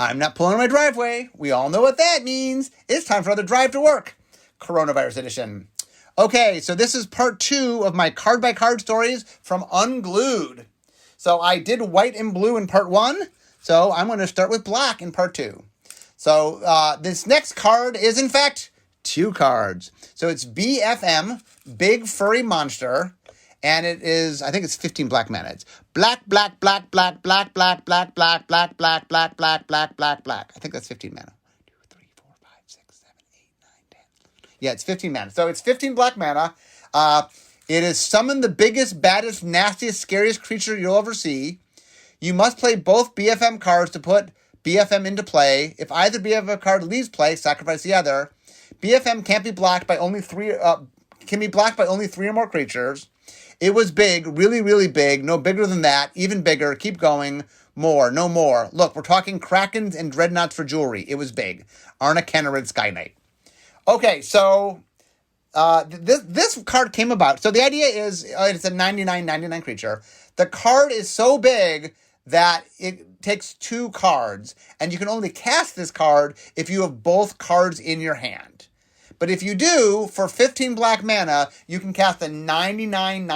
I'm not pulling my driveway. We all know what that means. It's time for another drive to work. Coronavirus edition. Okay, so this is part 2 of my card-by-card stories from Unglued. So I did white and blue in part 1, so I'm going to start with black in part 2. So this next card is, in fact, 2 cards. So it's BFM, Big Furry Monster, and it is, I think it's 15 black mana. It's black, black, black, black, black, black, black, black, black, black, black, black, black, black, black. I think that's 15 mana. 1, 2, 3, 4, 5, 6, 7, 8, 9, 10. Yeah, it's 15 mana. So it's 15 black mana. It is summon the biggest, baddest, nastiest, scariest creature you'll ever see. You must play both BFM cards to put BFM into play. If either BFM card leaves play, sacrifice the other. BFM can't be blocked by only 3. Can be blocked by only 3 or more creatures. It was big, really, really big. No bigger than that. Even bigger. Keep going. More. No more. Look, we're talking Krakens and Dreadnoughts for jewelry. It was big. Arna Kennerid Sky Knight. Okay, so this card came about. So the idea is it's a 99 creature. The card is so big that it takes 2 cards, and you can only cast this card if you have both cards in your hand. But if you do, for 15 black mana, you can cast a 99.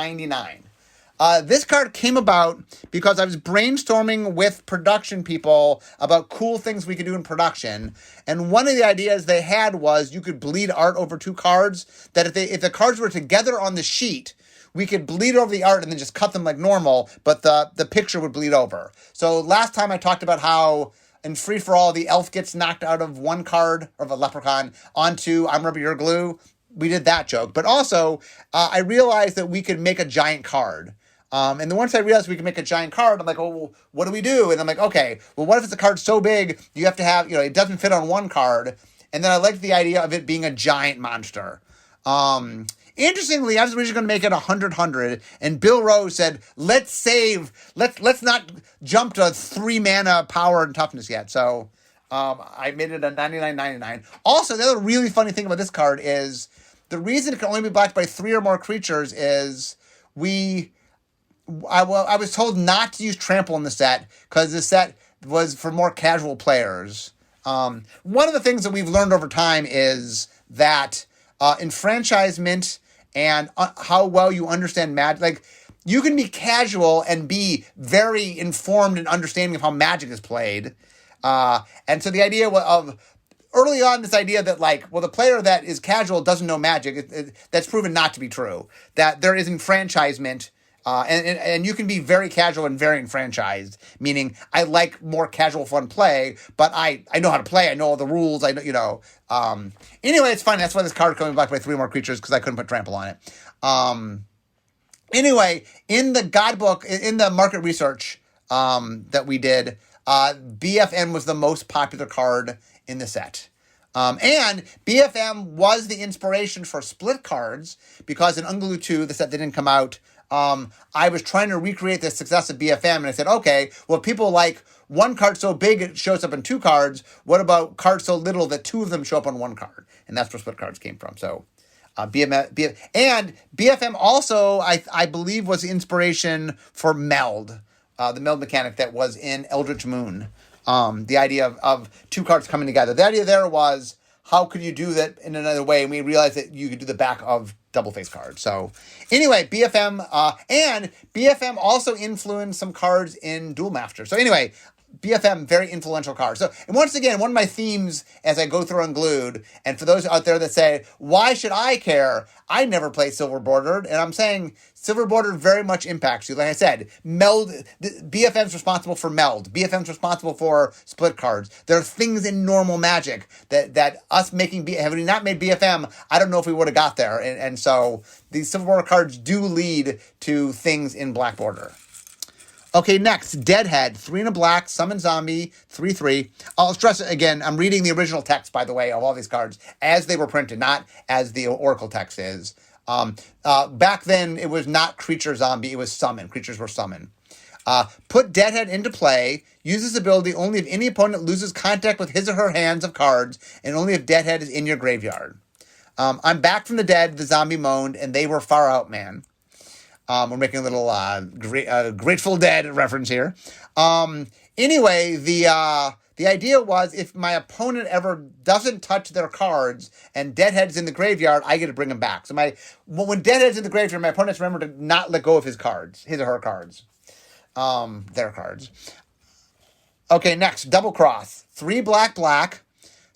This card came about because I was brainstorming with production people about cool things we could do in production. And one of the ideas they had was you could bleed art over 2 cards, that if the cards were together on the sheet, we could bleed over the art and then just cut them like normal, but the picture would bleed over. So last time I talked about how in Free For All, the elf gets knocked out of 1 card, of a leprechaun, onto I'm Rubber, You're Glue. We did that joke. But also, I realized that we could make a giant card. And then once I realized we could make a giant card, I'm like, oh, well, what do we do? And I'm like, okay, well, what if it's a card so big, you have to have, it doesn't fit on 1 card. And then I liked the idea of it being a giant monster. Interestingly, I was originally going to make it 100, and Bill Rose said, let's not jump to 3 mana power and toughness yet. So I made it a 99. Also, the other really funny thing about this card is the reason it can only be blocked by 3 or more creatures is I was told not to use trample in the set because the set was for more casual players. One of the things that we've learned over time is that enfranchisement and how well you understand magic, like you can be casual and be very informed and understanding of how magic is played. And so the idea of early on, this idea that the player that is casual doesn't know magic, that's proven not to be true. That there is enfranchisement. And you can be very casual and very enfranchised, meaning I like more casual fun play, but I know how to play. I know all the rules. Anyway, it's fine. That's why this card is coming back by 3 more creatures because I couldn't put trample on it. Anyway, in the guidebook, in the market research that we did, BFM was the most popular card in the set. And BFM was the inspiration for split cards because in Unglued 2, the set that didn't come out, I was trying to recreate the success of BFM, and I said, okay, well, people like 1 card so big it shows up in 2 cards. What about cards so little that 2 of them show up on 1 card? And that's where split cards came from. So BFM also, I believe, was the inspiration for Meld, the Meld mechanic that was in Eldritch Moon. The idea of 2 cards coming together. The idea there was, how could you do that in another way? And we realized that you could do the back of double face cards. So anyway, BFM, and BFM also influenced some cards in Duel Master. So anyway, BFM, very influential card. So, and once again, one of my themes as I go through Unglued, and for those out there that say, why should I care? I never play Silver Bordered, and I'm saying Silver Bordered very much impacts you. Like I said, Meld, BFM's responsible for Meld. BFM's responsible for split cards. There are things in normal Magic that us making, had we not made BFM, I don't know if we would have got there. And so these Silver Border cards do lead to things in Black Border. Okay, next, Deadhead, 3 and a black, summon zombie, 3/3. I'll stress it again, I'm reading the original text, by the way, of all these cards, as they were printed, not as the Oracle text is. Back then, it was not creature zombie, it was summon. Creatures were summon. Put Deadhead into play, use this ability only if any opponent loses contact with his or her hands of cards, and only if Deadhead is in your graveyard. I'm back from the dead, the zombie moaned, and they were far out, man. We're making a little Grateful Dead reference here. Anyway, the the idea was if my opponent ever doesn't touch their cards and Deadhead's in the graveyard, I get to bring him back. So when Deadhead's in the graveyard, my opponent's remember to not let go of his cards, his or her cards, their cards. Okay, next, double cross. 3 black.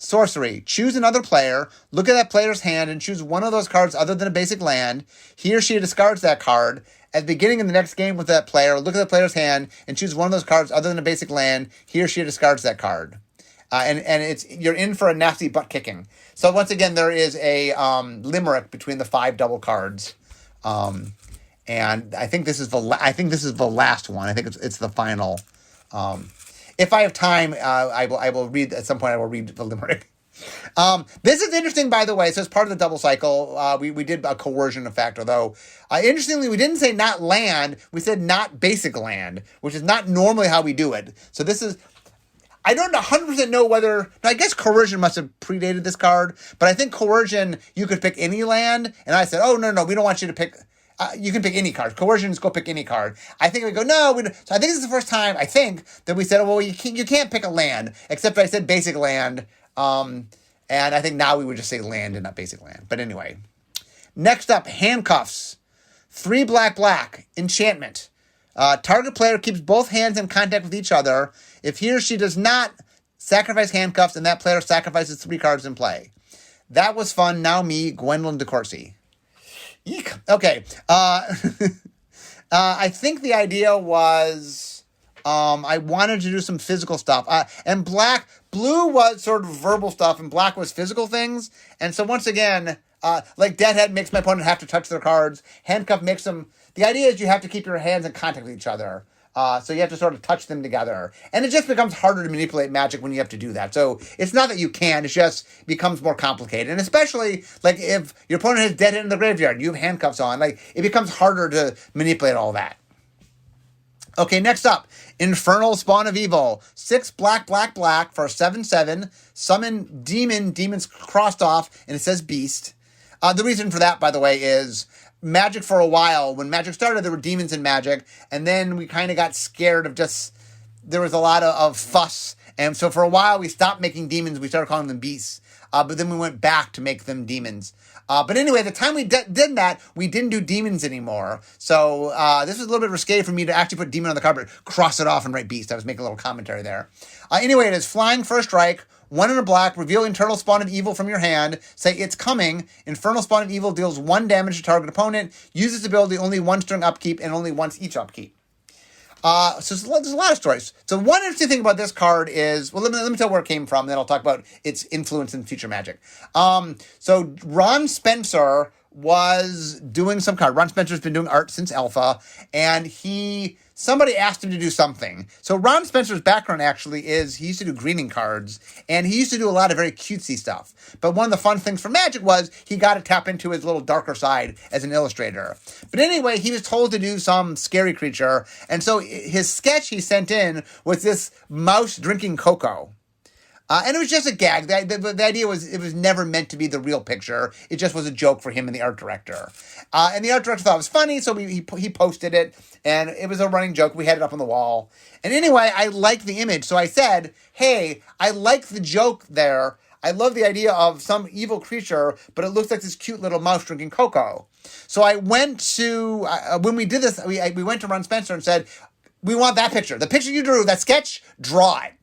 Sorcery. Choose another player, look at that player's hand, and choose one of those cards other than a basic land. He or she discards that card. At the beginning of the next game with that player, look at the player's hand and choose one of those cards other than a basic land. He or she discards that card. And you're in for a nasty butt kicking. So once again, there is a limerick between the 5 double cards. And I think this is the last one. I think it's the final. If I have time, I will read at some point. I will read the limerick. This is interesting, by the way. So as part of the double cycle, we did a coercion effect. Although, interestingly, we didn't say not land. We said not basic land, which is not normally how we do it. So this is. I don't 100% know whether. I guess coercion must have predated this card, but I think coercion you could pick any land, and I said, oh no, we don't want you to pick. You can pick any card. Coercion is go pick any card. I think we go, no. So I think this is the first time, I think, that we said, well, you can't pick a land, except I said basic land. And I think now we would just say land and not basic land. But anyway. Next up, handcuffs. 3 black. Enchantment. Target player keeps both hands in contact with each other. If he or she does not sacrifice handcuffs, and that player sacrifices 3 cards in play. That was fun. Now me, Gwendolyn DeCourcy. Eek. Okay. I think the idea was I wanted to do some physical stuff. And blue was sort of verbal stuff, and black was physical things. And so once again, like Deadhead makes my opponent have to touch their cards. Handcuff makes them. The idea is you have to keep your hands in contact with each other. So you have to sort of touch them together. And it just becomes harder to manipulate Magic when you have to do that. So it's not that you can, it just becomes more complicated. And especially, like, if your opponent has Deadhead in the graveyard and you have handcuffs on, like, it becomes harder to manipulate all that. Okay, next up, Infernal Spawn of Evil. 6 black for 7/7. Summon demons crossed off, and it says beast. The reason for that, by the way, is Magic for a while. When Magic started, there were demons in Magic, and then we kind of got scared of there was a lot of fuss, and so for a while we stopped making demons. We started calling them beasts, but then we went back to make them demons. But anyway, the time we did that, we didn't do demons anymore. So this was a little bit risque for me to actually put demon on the card, but cross it off and write beast. I was making a little commentary there. Anyway, it is flying for a strike. 1 and a black, reveal Infernal Spawn of Evil from your hand. Say, it's coming. Infernal Spawn of Evil deals 1 damage to target opponent. Use this ability only once during upkeep and only once each upkeep. So there's a lot of stories. So one interesting thing about this card is, well, let me tell where it came from, then I'll talk about its influence in future Magic. So Ron Spencer was doing some card. Ron Spencer's been doing art since Alpha, and somebody asked him to do something. So Ron Spencer's background actually is he used to do greeting cards, and he used to do a lot of very cutesy stuff. But one of the fun things for Magic was he got to tap into his little darker side as an illustrator. But anyway, he was told to do some scary creature, and so his sketch he sent in was this mouse drinking cocoa. And it was just a gag. The idea was it was never meant to be the real picture. It just was a joke for him and the art director. And the art director thought it was funny, so he posted it, and it was a running joke. We had it up on the wall. And anyway, I liked the image, so I said, hey, I like the joke there. I love the idea of some evil creature, but it looks like this cute little mouse drinking cocoa. So I went to, when we did this, we went to Ron Spencer and said, we want that picture. The picture you drew, that sketch, draw it.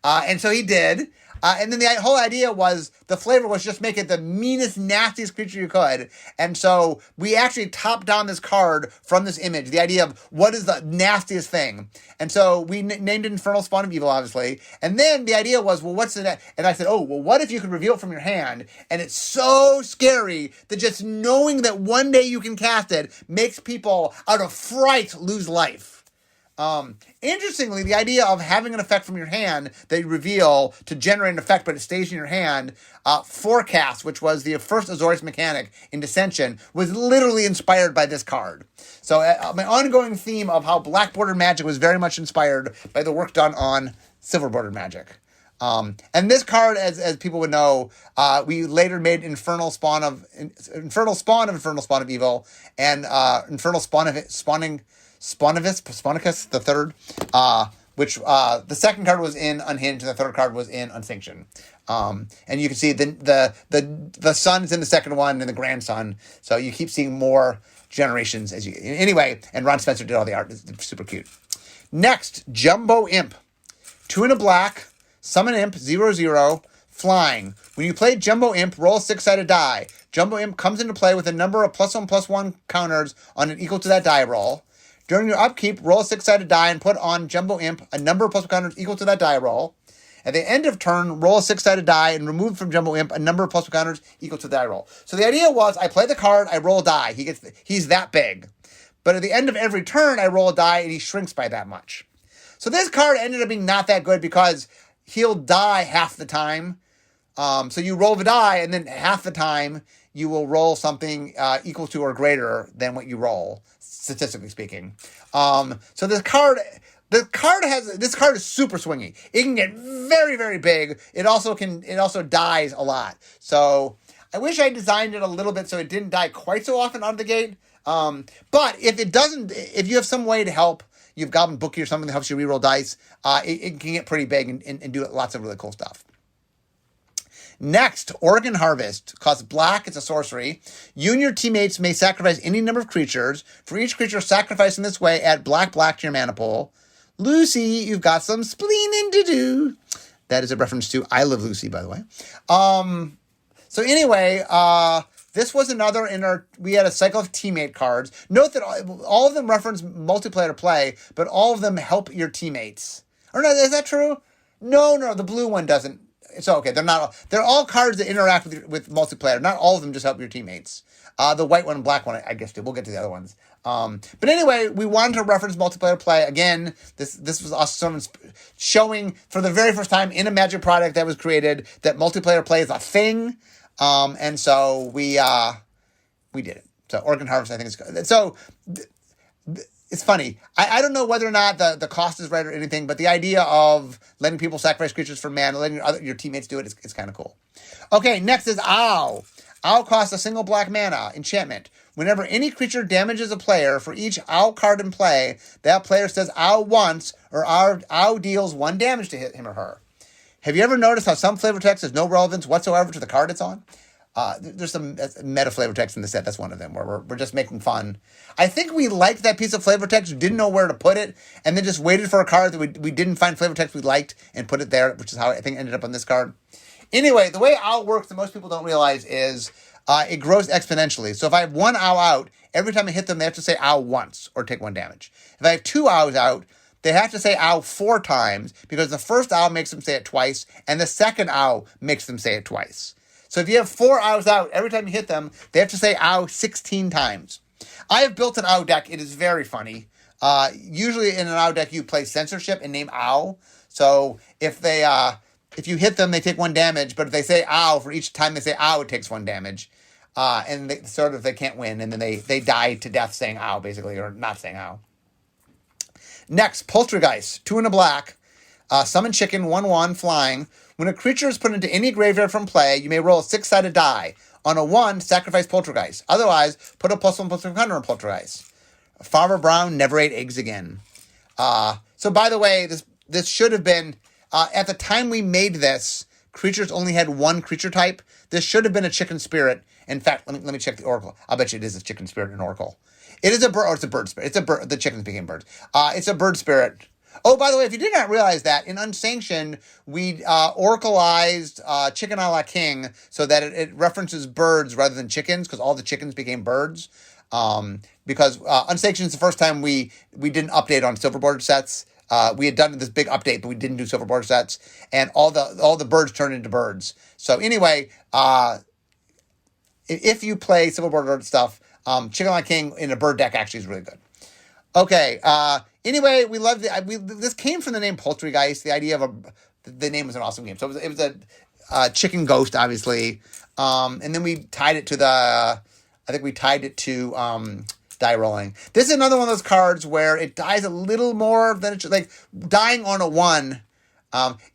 And so he did. And then the whole idea was, the flavor was just make it the meanest, nastiest creature you could. And so we actually topped down this card from this image, the idea of what is the nastiest thing. And so we named it Infernal Spawn of Evil, obviously. And then the idea was, well, what's the and I said, oh, well, what if you could reveal it from your hand? And it's so scary that just knowing that one day you can cast it makes people, out of fright, lose life. Interestingly, the idea of having an effect from your hand that you reveal to generate an effect, but it stays in your hand, Forecast, which was the first Azorius mechanic in Dissension, was literally inspired by this card. So my ongoing theme of how black bordered Magic was very much inspired by the work done on silver bordered Magic. And this card, as people would know, we later made Infernal Spawn of Evil and Infernal Spawnicus the Third, which the second card was in Unhinged and the third card was in Unsanctioned. And you can see the son's in the second one and the grandson. So you keep seeing more generations as you... Anyway, and Ron Spencer did all the art. It's super cute. Next, Jumbo Imp. 2 and a black, summon Imp, 0/0, flying. When you play Jumbo Imp, roll a 6-sided die. Jumbo Imp comes into play with a number of +1/+1 counters on an equal to that die roll. During your upkeep, roll a 6-sided die and put on Jumbo Imp a number of +1 counters equal to that die roll. At the end of turn, roll a 6-sided die and remove from Jumbo Imp a number of +1 counters equal to the die roll. So the idea was, I play the card, I roll a die. He's that big. But at the end of every turn, I roll a die and he shrinks by that much. So this card ended up being not that good because he'll die half the time. So you roll the die, and then half the time you will roll something equal to or greater than what you roll, statistically speaking. So this card is super swingy. It can get very, very big. It also dies a lot. So I wish I designed it a little bit so it didn't die quite so often out of the gate. But if you have some way to help, you've Goblin Bookie or something that helps you reroll dice, it can get pretty big and do lots of really cool stuff. Next, Oregon Harvest. Costs black, it's a sorcery. You and your teammates may sacrifice any number of creatures. For each creature sacrificed in this way, add black to your mana pool. Lucy, you've got some spleening to do. That is a reference to I Love Lucy, by the way. So anyway, this was another we had a cycle of teammate cards. Note that all of them reference multiplayer play, but all of them help your teammates. Or no, is that true? No, the blue one doesn't. So, okay, they're all cards that interact with multiplayer. Not all of them just help your teammates. The white one and black one, I guess, too. We'll get to the other ones. But anyway, we wanted to reference multiplayer play. Again, this was us showing for the very first time in a Magic product that was created that multiplayer play is a thing. And so we did it. So Oregon Harvest, I think is good. So it's funny. I don't know whether or not the cost is right or anything, but the idea of letting people sacrifice creatures for mana, letting your teammates do it, it's kind of cool. Okay, next is Owl. Owl costs a single black mana, enchantment. Whenever any creature damages a player, for each Owl card in play, that player says Owl once, or Owl deals 1 damage to him or her. Have you ever noticed how some flavor text has no relevance whatsoever to the card it's on? There's some meta flavor text in the set. That's one of them where we're just making fun. I think we liked that piece of flavor text. We didn't know where to put it, and then just waited for a card that we didn't find flavor text we liked and put it there, which is how I think it ended up on this card. Anyway, the way Owl works that most people don't realize is it grows exponentially. So if I have 1 Owl out, every time I hit them, they have to say Owl once or take 1 damage. If I have 2 Owls out, they have to say Owl 4 times because the first Owl makes them say it twice, and the second Owl makes them say it twice. So if you have 4 Owls out, every time you hit them, they have to say Owl 16 times. I have built an Owl deck. It is very funny. Usually in an Owl deck, you play censorship and name Owl. So if you hit them, they take 1 damage. But if they say Owl, for each time they say Owl, it takes 1 damage. And they can't win. And then they die to death saying Owl, basically, or not saying Owl. Next, Poltergeist. 2 and a black. Summon Chicken, 1/1, flying. When a creature is put into any graveyard from play, you may roll a 6-sided die. On a 1, sacrifice Poltergeist. Otherwise, put a +1/+1 counter on Poltergeist. Farmer Brown never ate eggs again. So by the way, this should have been, at the time we made this, creatures only had 1 creature type. This should have been a Chicken Spirit. In fact, let me check the Oracle. I'll bet you it is a Chicken Spirit in Oracle. It is a bird, or it's a bird spirit. It's a bird. The chickens became birds. It's a bird spirit. Oh, by the way, if you did not realize that, in Unsanctioned, we oracleized Chicken a la King so that it references birds rather than chickens, because all the chickens became birds. Because Unsanctioned is the first time we didn't update on silver border sets. We had done this big update, but we didn't do silver border sets, and all the birds turned into birds. So anyway, if you play silver border stuff, Chicken a la King in a bird deck actually is really good. Okay. Anyway, we loved it. This came from the name Poltergeist. The idea of the name was an awesome game. So it was a chicken ghost, obviously. And then we tied it to die rolling. This is another one of those cards where it dies a little more than it should. Like dying on a 1.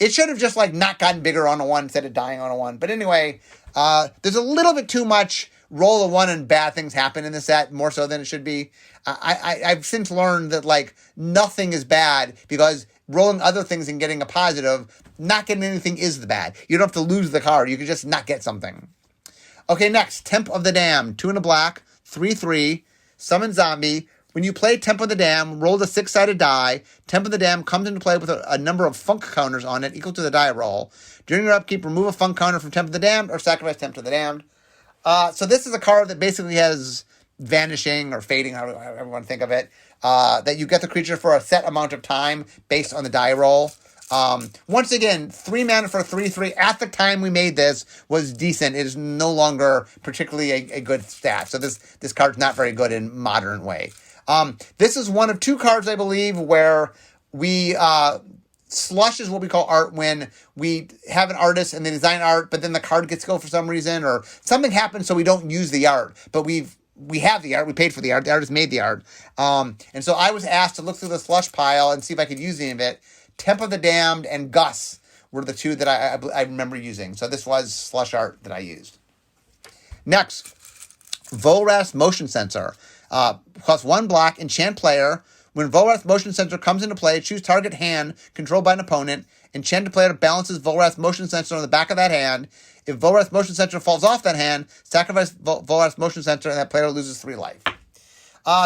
It should have just not gotten bigger on a 1 instead of dying on a 1. But anyway, there's a little bit too much roll a 1 and bad things happen in the set, more so than it should be. I've since learned that nothing is bad because rolling other things and getting a positive. Not getting anything is the bad. You don't have to lose the card. You can just not get something. Okay, next, Temp of the Dam. 2 and a black, 3/3, summon zombie. When you play Temp of the Dam, roll the 6-sided die. Temp of the Dam comes into play with a number of funk counters on it equal to the die roll. During your upkeep, remove a funk counter from Temp of the Damned or sacrifice Temp of the Damned. So this is a card that basically has vanishing or fading, however you want to think of it, that you get the creature for a set amount of time based on the die roll. Once again, 3 mana for 3/3 at the time we made this was decent. It is no longer particularly a good stat. So this card's not very good in modern way. This is one of 2 cards, I believe, where we slush is what we call art when we have an artist and they design art, but then the card gets killed for some reason or something happens so we don't use the art. But we have the art. We paid for the art. The artist made the art. And so I was asked to look through the slush pile and see if I could use any of it. Temp of the Damned and Gus were the 2 that I remember using. So this was slush art that I used. Next, Volrath's Motion Sensor. Costs 1 black, enchant player. When Volrath's Motion Sensor comes into play, choose target hand controlled by an opponent. Enchant the player balances Volrath's Motion Sensor on the back of that hand. If Volrath's Motion Sensor falls off that hand, sacrifice Volrath's Motion Sensor and that player loses 3 life.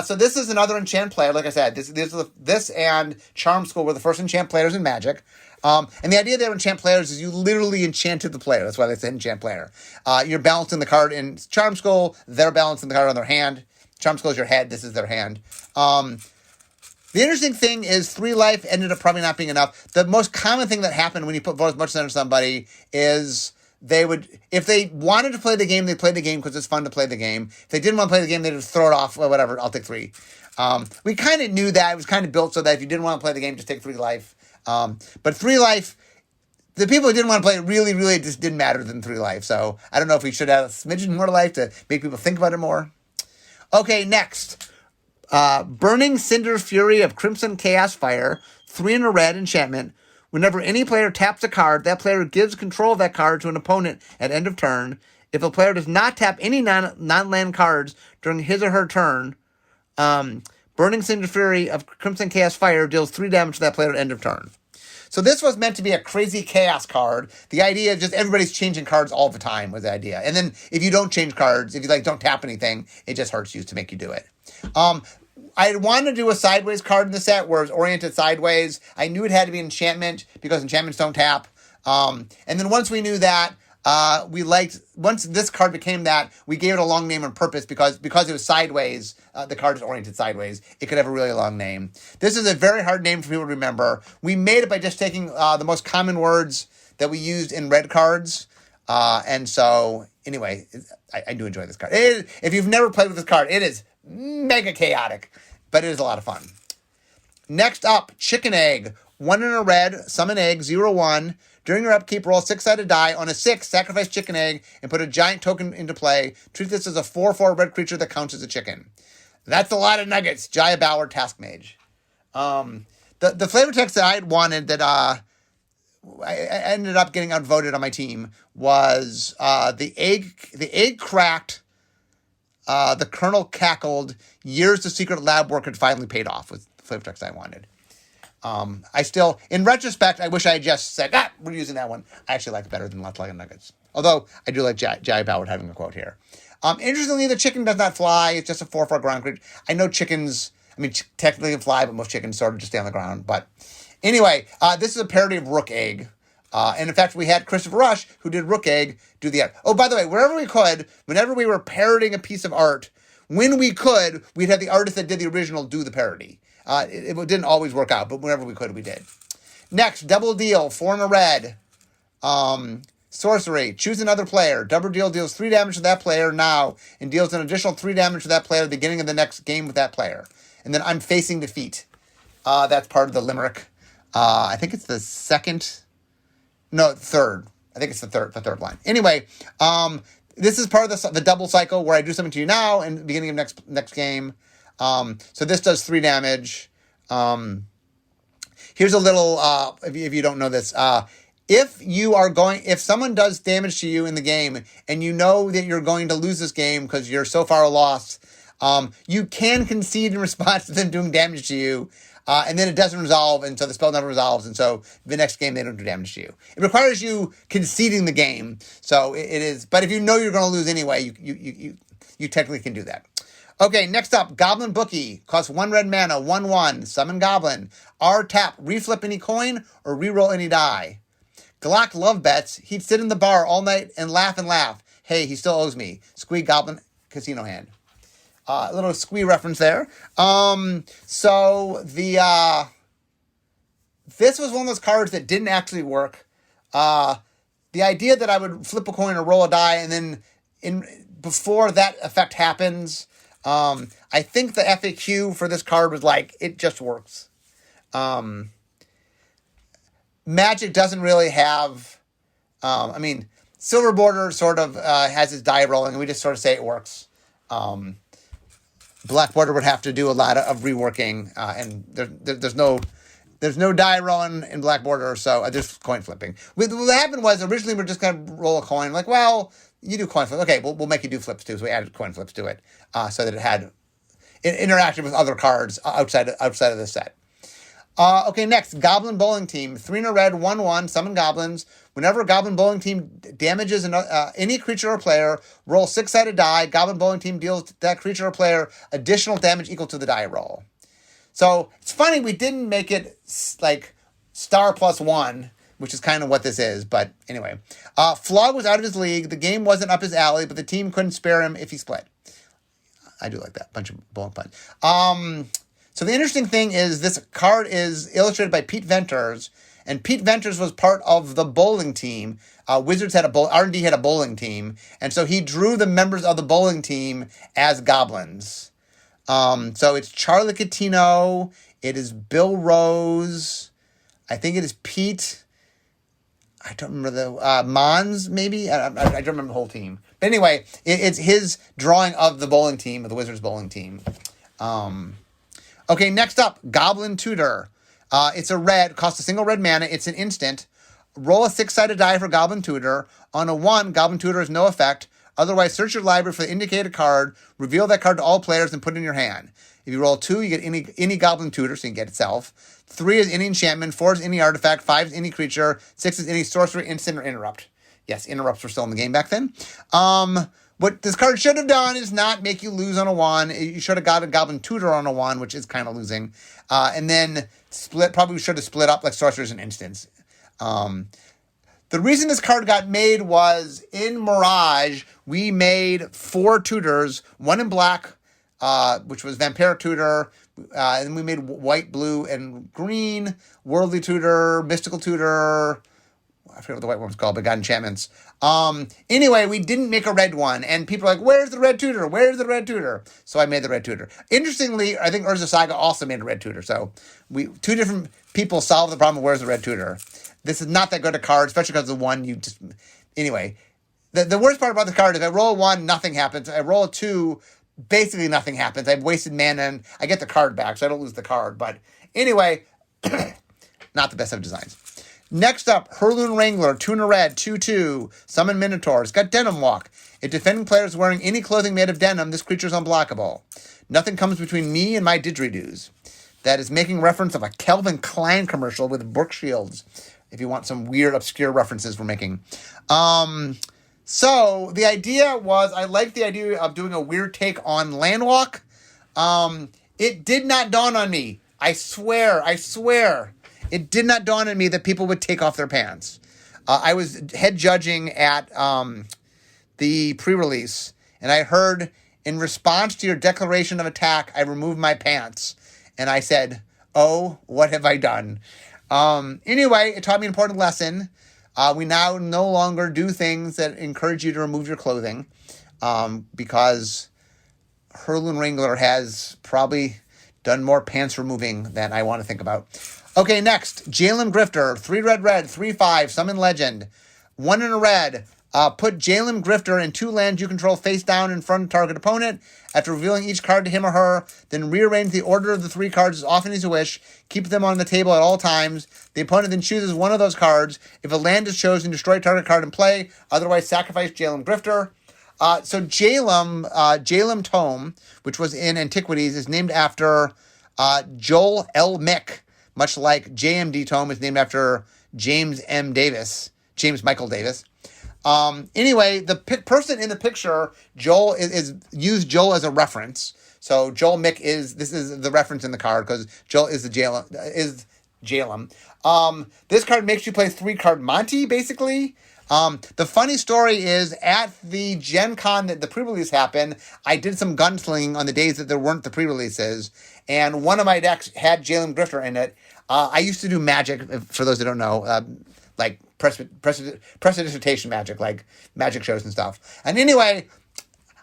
So this is another enchant player. Like I said, this and Charm School were the first enchant players in Magic. And the idea there of enchant players is you literally enchanted the player. That's why they say enchant player. You're balancing the card in Charm School. They're balancing the card on their hand. Charm School is your head. This is their hand. The interesting thing is 3 life ended up probably not being enough. The most common thing that happened when you put Volrath's Motion Sensor on somebody is they would, if they wanted to play the game, they'd play the game because it's fun to play the game. If they didn't want to play the game, they'd just throw it off. Well, whatever, I'll take 3. We kind of knew that. It was kind of built so that if you didn't want to play the game, just take 3 life. But 3 life, the people who didn't want to play it really just didn't matter than 3 life. So I don't know if we should have a smidgen more life to make people think about it more. Okay, next. Burning Cinder Fury of Crimson Chaos Fire, 3 and a red enchantment. Whenever any player taps a card, that player gives control of that card to an opponent at end of turn. If a player does not tap any non-land cards during his or her turn, Burning Cinder Fury of Crimson Chaos Fire deals 3 damage to that player at end of turn. So this was meant to be a crazy chaos card. The idea of just everybody's changing cards all the time was the idea. And then if you don't change cards, if you don't tap anything, it just hurts you to make you do it. I wanted to do a sideways card in the set where it's oriented sideways. I knew it had to be enchantment because enchantments don't tap. And then once we knew that, once this card became that, we gave it a long name on purpose because it was sideways, the card is oriented sideways. It could have a really long name. This is a very hard name for people to remember. We made it by just taking the most common words that we used in red cards. And so, anyway, I do enjoy this card. If you've never played with this card, it is mega chaotic, but it is a lot of fun. Next up, Chicken Egg. 1 and a red, summon egg, 0/1. During your upkeep, roll a 6-sided die. On a 6, sacrifice Chicken Egg and put a giant token into play. Treat this as a 4/4 red creature that counts as a chicken. That's a lot of nuggets. Jaya Bauer, Task Mage. The flavor text that I had wanted that I ended up getting outvoted on my team was the egg cracked, the kernel cackled, years of secret lab work had finally paid off was the flavor text I wanted. I still, in retrospect, I wish I had just said, we're using that one. I actually like it better than Lots Like Nuggets. Although, I do like Jai Ballard having a quote here. Interestingly, the chicken does not fly. It's just a 4/4 ground creature. I know chickens, technically can fly, but most chickens sort of just stay on the ground. But anyway, this is a parody of Rook Egg. And in fact, we had Christopher Rush, who did Rook Egg, do the art. Oh, by the way, wherever we could, whenever we were parodying a piece of art, when we could, we'd have the artist that did the original do the parody. It didn't always work out, but whenever we could, we did. Next, Double Deal, 4 and a red. Sorcery, choose another player. Double Deal deals 3 damage to that player now and deals an additional 3 damage to that player at the beginning of the next game with that player. And then I'm facing defeat. That's part of the limerick. I think it's the third. I think it's the third line. Anyway, this is part of the double cycle where I do something to you now and the beginning of next game. So this does 3 damage. Here's a little, if you don't know this, if someone does damage to you in the game and you know that you're going to lose this game because you're so far lost, you can concede in response to them doing damage to you. And then it doesn't resolve, and so the spell never resolves, and so the next game they don't do damage to you. It requires you conceding the game, so it is. But if you know you're going to lose anyway, you technically can do that. Okay, next up, Goblin Bookie. Costs 1 red mana, 1/1, summon Goblin. R-tap, reflip any coin or reroll any die. Glock love bets. He'd sit in the bar all night and laugh and laugh. Hey, he still owes me. Squee Goblin Casino hand. A little Squee reference there. So the this was one of those cards that didn't actually work. The idea that I would flip a coin or roll a die and then before that effect happens, I think the FAQ for this card was like, it just works. Magic doesn't really have, Silver Border sort of has its die rolling, and we just sort of say it works. Black Border would have to do a lot of reworking, and there's no die rolling in Black Border, so there's coin flipping. What happened was originally we're just going to roll a coin, like, well, you do coin flip. Okay, we'll make you do flips too, so we added coin flips to it, so that it interacted with other cards outside of the set. Okay, next, Goblin Bowling Team. 3 in a red, 1/1, summon goblins. Whenever a Goblin Bowling Team damages any creature or player, roll 6-sided die. Goblin Bowling Team deals that creature or player additional damage equal to the die roll. So, it's funny, we didn't make it like star +1, which is kind of what this is, but anyway. Flog was out of his league. The game wasn't up his alley, but the team couldn't spare him if he split. I do like that. Bunch of bowling puns. So the interesting thing is this card is illustrated by Pete Venters, and Pete Venters was part of the bowling team. Wizards had R&D had a bowling team, and so he drew the members of the bowling team as goblins. So it's Charlie Catino, it is Bill Rose, I think it is Pete, I don't remember the, Mons maybe? I don't remember the whole team. But anyway, it's his drawing of the bowling team, of the Wizards bowling team. Okay, next up, Goblin Tutor. It's a red, costs a single red mana. It's an instant. Roll a 6-sided die for Goblin Tutor. On a 1, Goblin Tutor has no effect. Otherwise, search your library for the indicated card, reveal that card to all players, and put it in your hand. If you roll 2, you get any Goblin Tutor, so you can get itself. 3 is any enchantment. 4 is any artifact. 5 is any creature. 6 is any sorcery, instant, or interrupt. Yes, interrupts were still in the game back then. What this card should have done is not make you lose on a 1. You should have got a Goblin Tutor on a 1, which is kind of losing. And then probably should have split up like sorcerers and instants. The reason this card got made was in Mirage, we made 4 tutors, 1 in black, which was Vampiric Tutor, and we made white, blue, and green, Worldly Tutor, Mystical Tutor, I forget what the white one was called, but got enchantments. Anyway, we didn't make a red one, and people are like, where's the red tutor? Where's the red tutor? So I made the red tutor. Interestingly, I think Urza Saga also made a red tutor, so 2 different people solved the problem of where's the red tutor. This is not that good a card, especially because the 1 you just... Anyway, the worst part about the card is if I roll a 1, nothing happens. I roll a 2, basically nothing happens. I've wasted mana, and I get the card back, so I don't lose the card. But anyway, not the best of designs. Next up, Hurloon Wrangler, 2 in a red, 2/2, summon Minotaur. It's got Denim Walk. If defending players wearing any clothing made of denim, this creature is unblockable. Nothing comes between me and my didgeridoos. That is making reference of a Calvin Klein commercial with Brooke Shields, if you want some weird, obscure references we're making. So the idea was, I liked the idea of doing a weird take on Landwalk. It did not dawn on me. I swear. It did not dawn on me that people would take off their pants. I was head judging at the pre-release, and I heard, in response to your declaration of attack, I removed my pants. And I said, oh, what have I done? Anyway, it taught me an important lesson. We now no longer do things that encourage you to remove your clothing, because Hurloon Wrangler has probably done more pants removing than I want to think about. Okay, next, Jalen Grifter, 3 red, 3/5, summon legend. 1 in a red. Put Jalen Grifter and 2 lands you control face down in front of target opponent. After revealing each card to him or her, then rearrange the order of the 3 cards as often as you wish. Keep them on the table at all times. The opponent then chooses one of those cards. If a land is chosen, destroy target card in play. Otherwise, sacrifice Jalen Grifter. So Jalem Tome, which was in Antiquities, is named after Joel L. Mick, much like JMD Tome is named after James M. Davis, James Michael Davis. Anyway, the person in the picture, Joel, is used Joel as a reference. So Joel Mick this is the reference in the card because Joel is Jalem. This card makes you play 3-card Monty, basically. The funny story is at the Gen Con that the pre-release happened, I did some gunslinging on the days that there weren't the pre-releases, and one of my decks had Jalem Grifter in it. I used to do Magic, for those that don't know, like prestidigitation Magic, like magic shows and stuff. And anyway,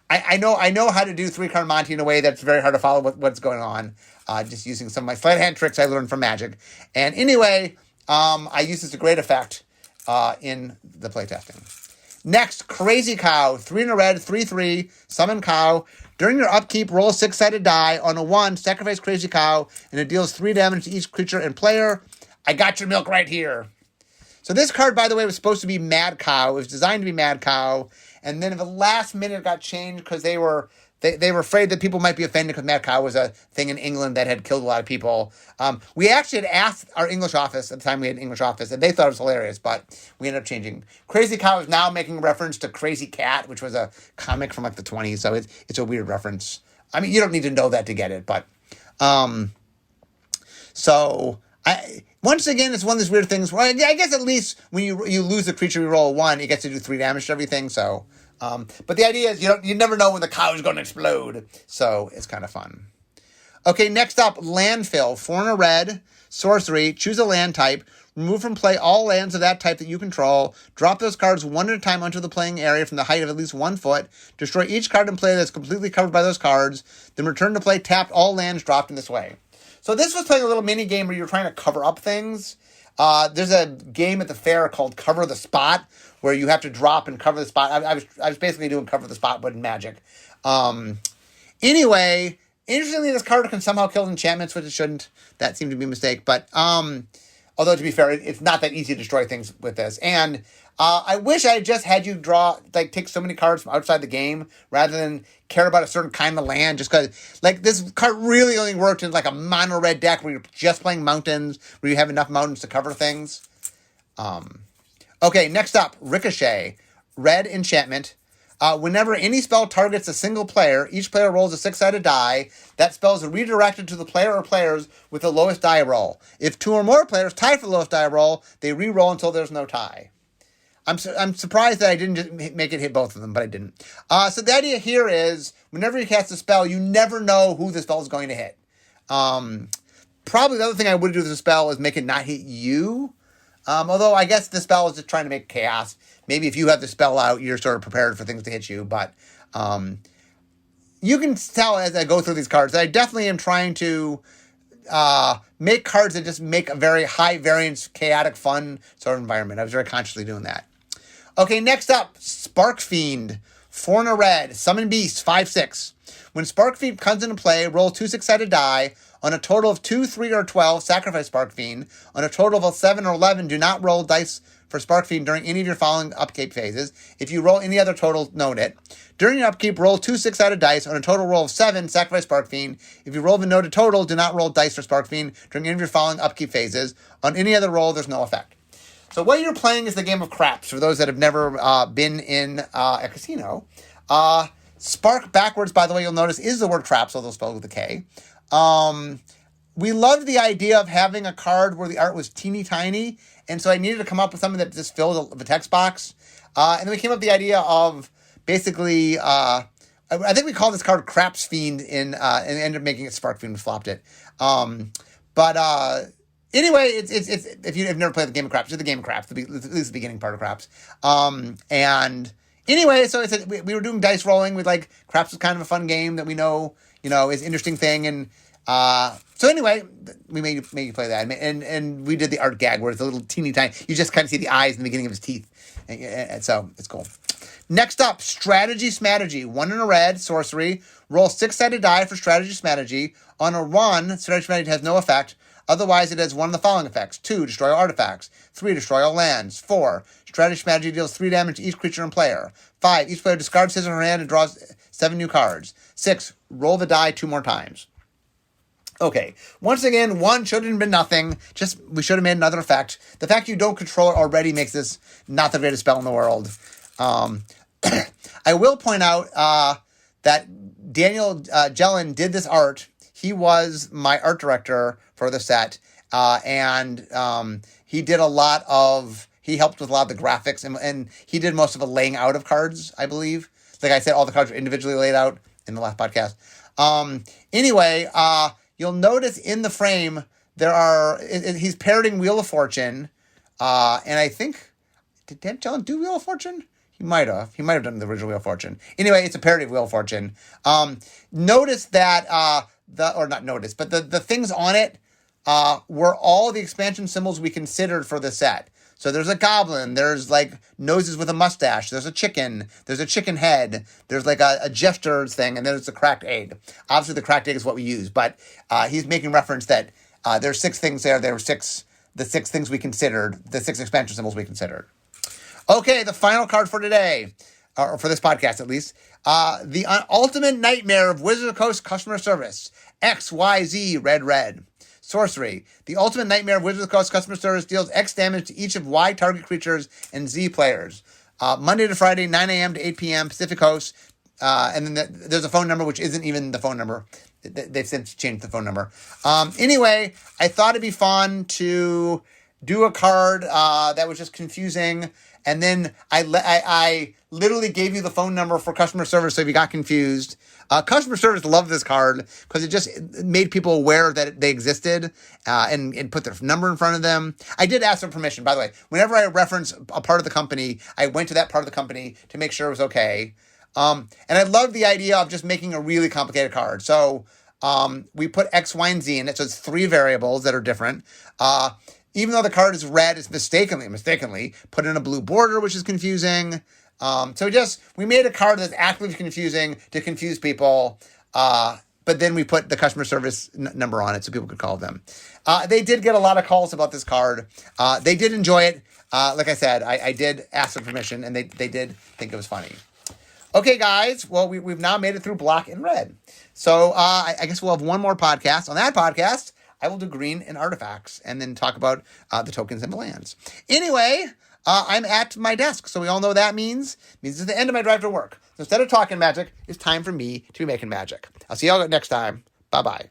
I know how to do 3-card Monty in a way that's very hard to follow what's going on, just using some of my sleight of hand tricks I learned from Magic. And anyway, I use this to great effect in the playtesting. Next, Crazy Cow, 3 in a red, 3/3, summon cow. During your upkeep, roll a 6-sided die. On a 1, sacrifice Crazy Cow, and it deals 3 damage to each creature and player. I got your milk right here. So this card, by the way, was supposed to be Mad Cow. It was designed to be Mad Cow, and then at the last minute it got changed because they were afraid that people might be offended because Mad Cow was a thing in England that had killed a lot of people. We actually had asked our English office at the time we had an English office, and they thought it was hilarious, but we ended up changing. Crazy Cow is now making reference to Crazy Cat, which was a comic from like the 20s, so it's a weird reference. I mean, you don't need to know that to get it, but once again, it's one of those weird things. Well, I guess at least when you lose a creature, you roll a 1, it gets to do 3 damage to everything. So, but the idea is you never know when the cow is going to explode. So it's kind of fun. Okay, next up, Landfill. 4 in a red, sorcery. Choose a land type. Remove from play all lands of that type that you control. Drop those cards one at a time onto the playing area from the height of at least 1 foot. Destroy each card in play that's completely covered by those cards. Then return to play tapped all lands dropped in this way. So this was playing a little mini game where you're trying to cover up things. There's a game at the fair called Cover the Spot where you have to drop and cover the spot. I was basically doing Cover the Spot, but in Magic. Anyway, interestingly, this card can somehow kill enchantments, which it shouldn't. That seemed to be a mistake. But although to be fair, it's not that easy to destroy things with this. And I wish I had just had you take so many cards from outside the game rather than care about a certain kind of land, just because, like, this card really only worked in, like, a mono-red deck where you're just playing mountains, where you have enough mountains to cover things. Okay, next up, Ricochet. Red enchantment. Whenever any spell targets a single player, each player rolls a 6-sided die. That spell is redirected to the player or players with the lowest die roll. If 2 or more players tie for the lowest die roll, they re-roll until there's no tie. I'm surprised that I didn't just make it hit both of them, but I didn't. So the idea here is, whenever you cast a spell, you never know who the spell is going to hit. Probably the other thing I would do with the spell is make it not hit you. Although I guess the spell is just trying to make chaos. Maybe if you have the spell out, you're sort of prepared for things to hit you. But you can tell as I go through these cards that I definitely am trying to make cards that just make a very high variance, chaotic, fun sort of environment. I was very consciously doing that. Okay, next up, Spark Fiend. 4 in a red, summon beast, 5/6. When Spark Fiend comes into play, roll 2 6-sided die. On a total of 2, 3, or 12, sacrifice Spark Fiend. On a total of 7 or 11, do not roll dice for Spark Fiend during any of your following upkeep phases. If you roll any other total, note it. During your upkeep, roll 2 6-sided dice. On a total roll of 7, sacrifice Spark Fiend. If you roll the noted total, do not roll dice for Spark Fiend during any of your following upkeep phases. On any other roll, there's no effect. So what you're playing is the game of craps, for those that have never been in a casino. Spark backwards, by the way, you'll notice, is the word craps, although spelled with a K. We loved the idea of having a card where the art was teeny tiny, and so I needed to come up with something that just filled the text box. And then we came up with the idea of basically, I think we called this card Craps Fiend and ended up making it Spark Fiend and flopped it. Anyway, it's if you've never played the game of craps, it's the game of craps, at least the beginning part of craps. And anyway, so we were doing dice rolling with, like, craps was kind of a fun game that we know is an interesting thing. And so anyway, we made you play that. And we did the art gag where it's a little teeny tiny, you just kind of see the eyes in the beginning of his teeth. And so it's cool. Next up, Strategy Smattergy. 1 in a red, sorcery. Roll 6-sided die for Strategy Smattergy. On a run, Strategy Smattergy has no effect. Otherwise, it has one of the following effects. 2, destroy all artifacts. 3, destroy all lands. 4, Strategy Strategy deals 3 damage to each creature and player. 5, each player discards his or her hand and draws 7 new cards. 6, roll the die 2 more times. Okay, once again, one shouldn't have been nothing. We should have made another effect. The fact you don't control it already makes this not the greatest spell in the world. I will point out that Daniel Jellin did this art. He was my art director for the set, and he did he helped with a lot of the graphics, and he did most of the laying out of cards, I believe. Like I said, all the cards were individually laid out in the last podcast. Anyway, you'll notice in the frame he's parroting Wheel of Fortune, and I think, did Dan Jellin do Wheel of Fortune? He might have done the original Wheel of Fortune. Anyway, it's a parody of Wheel of Fortune. Notice that the things on it were all the expansion symbols we considered for the set. So there's a goblin, there's like noses with a mustache, there's a chicken head, there's like a jester thing, and there's a cracked egg. Obviously the cracked egg is what we use, but he's making reference that there's 6 things there. There were the 6 things we considered, the 6 expansion symbols we considered. Okay, the final card for today, or for this podcast at least, the ultimate nightmare of Wizard of the Coast customer service, XYZ Red. Sorcery. The ultimate nightmare of Wizard of the Coast customer service deals X damage to each of Y target creatures and Z players. Monday to Friday, 9 a.m. to 8 p.m. Pacific Coast. And then there's a phone number, which isn't even the phone number. They've since changed the phone number. Anyway, I thought it'd be fun to do a card that was just confusing. And then I literally gave you the phone number for customer service, so if you got confused. Customer service loved this card because it just made people aware that they existed and put their number in front of them. I did ask for permission, by the way. Whenever I reference a part of the company, I went to that part of the company to make sure it was okay. And I love the idea of just making a really complicated card. So we put X, Y, and Z in it, so it's 3 variables that are different. Even though the card is red, it's mistakenly put in a blue border, which is confusing. So we made a card that's actively confusing to confuse people, but then we put the customer service number on it so people could call them. They did get a lot of calls about this card. They did enjoy it. Like I said, I did ask for permission, and they did think it was funny. Okay, guys. Well, we've now made it through black and red. So I guess we'll have one more podcast. On that podcast, I will do green and artifacts and then talk about the tokens and the lands. Anyway, I'm at my desk, so we all know what that means. It means it's the end of my drive to work. So instead of talking magic, it's time for me to be making magic. I'll see y'all next time. Bye-bye.